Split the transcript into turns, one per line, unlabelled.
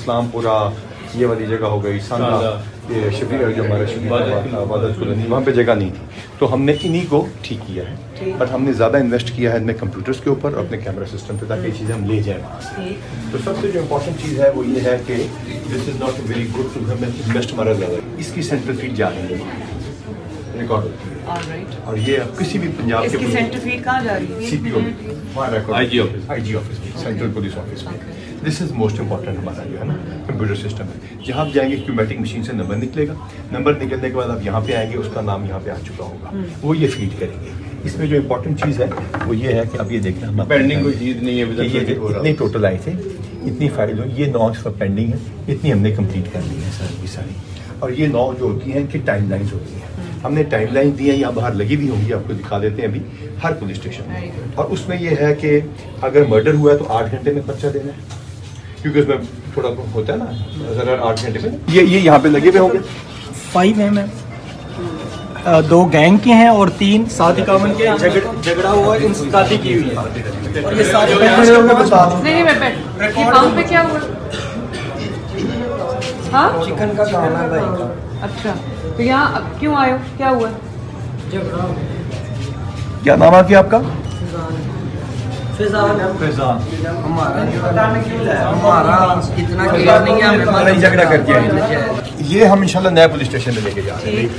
इस्लामपुरा, ये वाली जगह हो गई सांदा, ये शफीक जो हमारा शफीक कॉलोनी, वहाँ पे जगह नहीं थी, तो हमने इन्हीं को ठीक किया है। बट हमने ज़्यादा इन्वेस्ट किया है इनमें कंप्यूटर्स के ऊपर और अपने कैमरा सिस्टम पे, ताकि ये चीज़ें हम ले जाएँ वहाँ से। तो सबसे जो इम्पोर्टेंट चीज़ है वो ये है कि this is not very good to हमें इन्वेस्ट हमारा ज़्यादा, इसकी सेंट्रल फीड जा रही है रिकॉर्ड होती है। और ये अब किसी भी पंजाब के
सेंटर फीड कहाँ जा रही है?
CPO में, IG ऑफिस में, सेंट्रल पुलिस ऑफिस में। दिस इज मोस्ट इम्पॉर्टेंट हमारा जो है ना कंप्यूटर सिस्टम है। जहाँ आप जाएंगे क्यूमेटिक मशीन से नंबर निकलेगा, नंबर निकलने के बाद आप यहाँ पे आएंगे, उसका नाम यहाँ पे आ चुका होगा, वो ये फीड करेंगे। इसमें जो इम्पोर्टेंट चीज़ है वो ये है कि अब ये देखना हम
पेंडिंग कोई चीज़ नहीं है,
ये इतने टोटल आए थे, इतनी फाइल हो, ये 9 पर पेंडिंग है, इतनी हमने कंप्लीट कर ली है सारी की सारी। और ये 9 जो होती हैं इनकी टाइमलाइंस होती हैं, हमने टाइमलाइन दी है, यहाँ बाहर लगी हुई होंगी, आपको दिखा देते हैं अभी हर पुलिस स्टेशन में। और उसमें ये है कि अगर मर्डर हुआ है तो 8 घंटे में पर्चा देना है, क्योंकि उसमें थोड़ा होता है ना, अगर 8 घंटे में ये यहाँ पे लगे हुए होंगे।
5 हैं मैम, 2 गैंग के हैं और 3 751 के झगड़ा हुआ है, इंसदादी की हुई है। और ये सारे
नहीं काम पे क्या हुआ? हाँ
चिकन का काम है भाई का।
अच्छा, तो यहाँ अब क्यों आए हो, क्या हुआ?
झगड़ा
क्या नाम है आपका?
फिजान हमारा इतना
झगड़ा करके आए। ये हम इंशाल्लाह नया पुलिस स्टेशन में लेके जा रहे हैं।